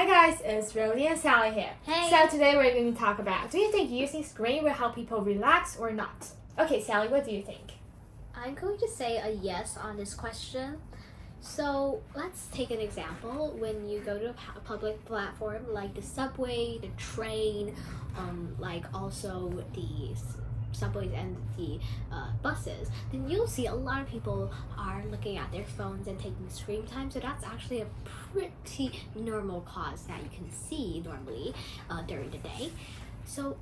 guys, it's Rosie and Sally here. Hey. So today we're going to talk about, do you think using screen will help people relax or not? Okay, Sally, what do you think? I'm going to say a yes on this question. So let's take an example. When you go to a public platform like the subway, the train, like also the subways and the buses, then you'll see a lot of people are looking at their phones and taking screen time. So that's actually a pretty normal cause that you can see normally during the day. So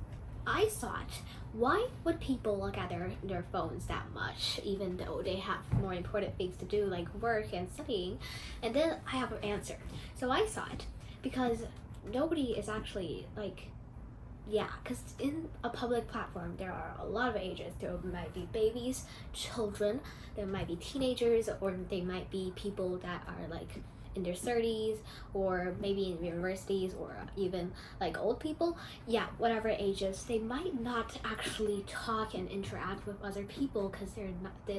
I thought, why would people look at their phones that much, even though they have more important things to do like work and studying? And then I have an answer. So I thought, because nobody is actually because in a public platform there are a lot of ages. There might be babies, children, there might be teenagers, or they might be people that are like in their 30s, or maybe in universities, or even like old people. Yeah, whatever ages, they might not actually talk and interact with other people because they're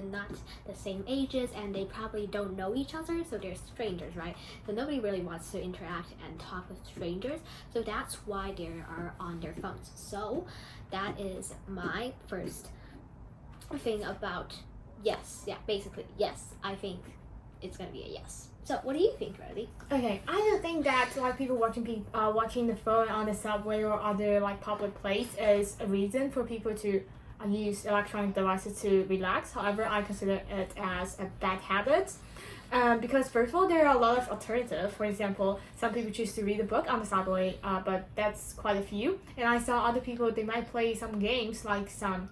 not the same ages, and they probably don't know each other, so they're strangers, right? So nobody really wants to interact and talk with strangers, so that's why they are on their phones. So that is my first thing about yes. Yeah, basically yes, I think it's gonna be a yes. So what do you think, Rosie? Okay, I don't think that like people watching the phone on the subway or other like public place is a reason for people to use electronic devices to relax. However, I consider it as a bad habit. Because first of all, there are a lot of alternatives. For example, some people choose to read a book on the subway, but that's quite a few. And I saw other people, they might play some games like some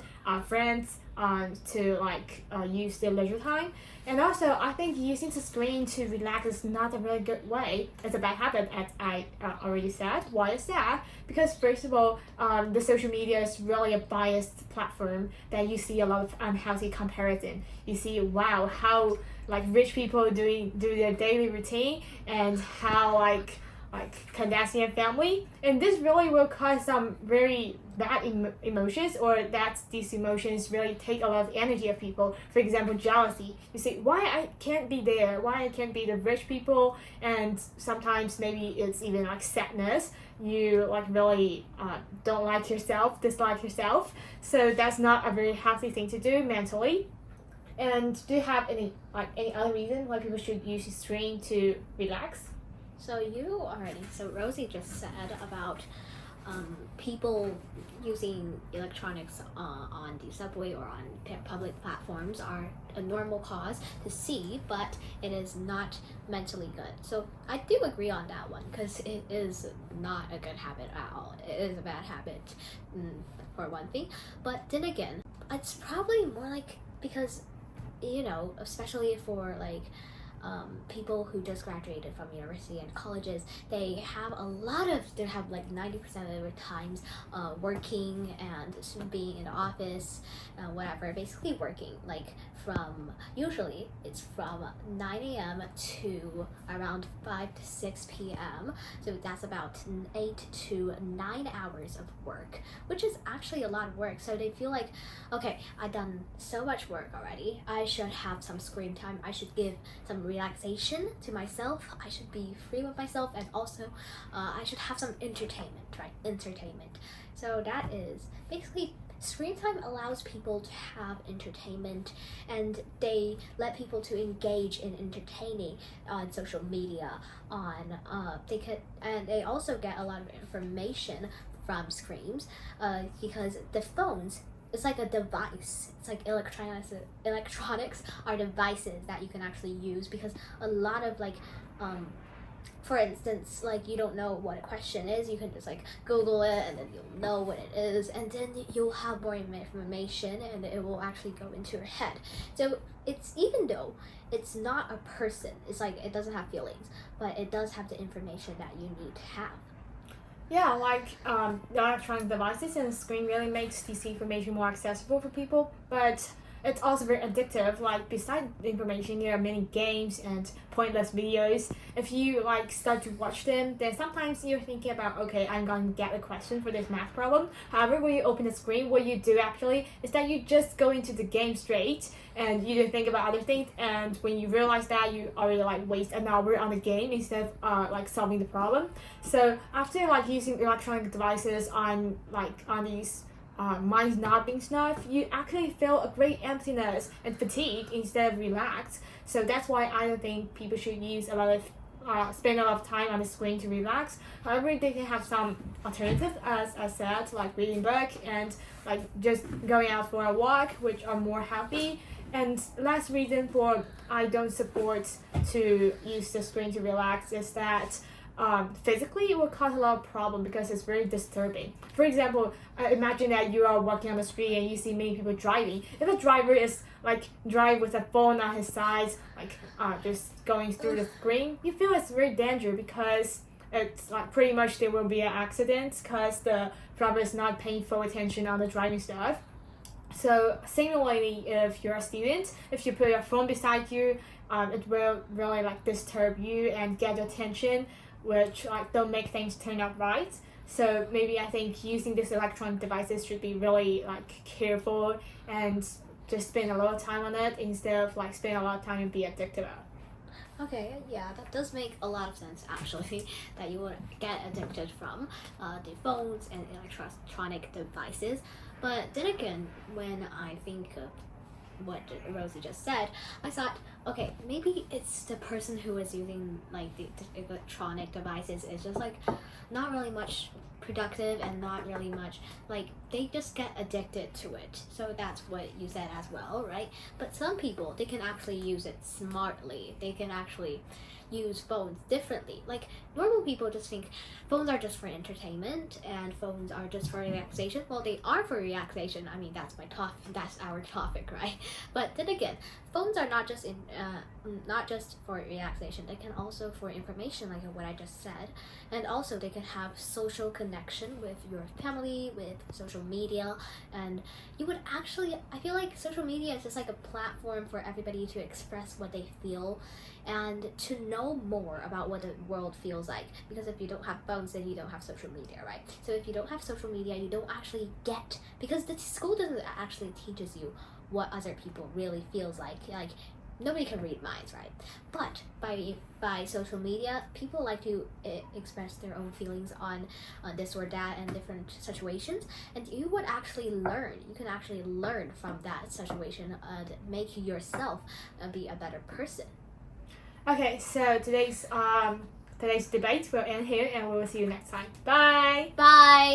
friends to use their leisure time. And also, I think using the screen to relax is not a really good way. It's a bad habit, as I already said. Why is that? Because first of all, the social media is really a biased platform that you see a lot of unhealthy comparison. You see, wow, how rich people do their daily routine, and how like Kardashian family, and this really will cause some very bad emotions, or that these emotions really take a lot of energy of people. For example, jealousy. You say, why I can't be there? Why I can't be the rich people? And sometimes maybe it's even like sadness. You really don't like yourself, dislike yourself. So that's not a very healthy thing to do mentally. And do you have any other reason why people should use the screen to relax? So Rosie just said about people using electronics on the subway or on public platforms are a normal cause to see, but it is not mentally good. So I do agree on that one, because it is not a good habit at all. It is a bad habit for one thing. But then again, it's probably more because, especially for people who just graduated from university and colleges, they have 90% of their times working and being in the office, whatever, basically working usually it's from 9 a.m. to around 5 to 6 p.m. So that's about 8 to 9 hours of work, which is actually a lot of work. So they feel like, okay, I've done so much work already, I should have some screen time, I should give some relaxation to myself, I should be free with myself, and also I should have some entertainment. So that is basically, screen time allows people to have entertainment, and they let people to engage in entertaining on social media. And they also get a lot of information from screens, because the phones, it's like a device. It's like electronics are devices that you can actually use, because a lot of for instance, you don't know what a question is, you can just Google it, and then you'll know what it is, and then you'll have more information, and it will actually go into your head. So even though it's not a person, it's it doesn't have feelings, but it does have the information that you need to have. Yeah, the electronic devices and the screen really makes this information more accessible for people, but it's also very addictive. Like besides the information, there are many games and pointless videos. If you like start to watch them, then sometimes you're thinking about, okay, I'm gonna get a question for this math problem. However, when you open the screen, what you do actually is that you just go into the game straight and you don't think about other things. And when you realize that, you already like waste an hour on the game instead of like solving the problem. So after like using electronic devices on these minds not being snuffed, you actually feel a great emptiness and fatigue instead of relaxed. So that's why I don't think people should use a lot of spend a lot of time on the screen to relax. However, they can have some alternatives, as I said, like reading book and like just going out for a walk, which are more healthy. And last reason for I don't support to use the screen to relax is that physically it will cause a lot of problem because it's very disturbing. For example, imagine that you are walking on the street and you see many people driving. If a driver is like drive with a phone on his side, like just going through the screen, you feel it's very dangerous because it's like pretty much there will be an accident because the driver is not paying full attention on the driving stuff. So similarly, if you're a student, if you put your phone beside you, it will really like disturb you and get your attention, which like don't make things turn out right. So maybe I think using these electronic devices should be really like careful and just spend a lot of time on it instead of like spend a lot of time and be addicted out. Okay, yeah, that does make a lot of sense actually, that you would get addicted from the phones and electronic devices. But then again, when I think of what Rosie just said, I thought, okay, maybe it's the person who is using like the electronic devices is just like not really much productive and not really much like they just get addicted to it. So that's what you said as well, right? But some people, they can actually use it smartly. They can actually use phones differently. Like normal people just think phones are just for entertainment and phones are just for relaxation. Well, they are for relaxation. I mean, that's our topic, right? But then again, phones are not just not just for relaxation. They can also for information, like what I just said, and also they can have social connection with your family, with social media, and you would actually, I feel like social media is just like a platform for everybody to express what they feel and to know more about what the world feels like. Because if you don't have phones, then you don't have social media, right? So if you don't have social media, you don't actually get, because the school doesn't actually teaches you what other people really feels like nobody can read minds, right? But by social media, people like to express their own feelings on this or that and different situations, and you would actually learn. You can actually learn from that situation and make yourself be a better person. Okay, so today's debate will end here, and we will see you next time. Bye. Bye.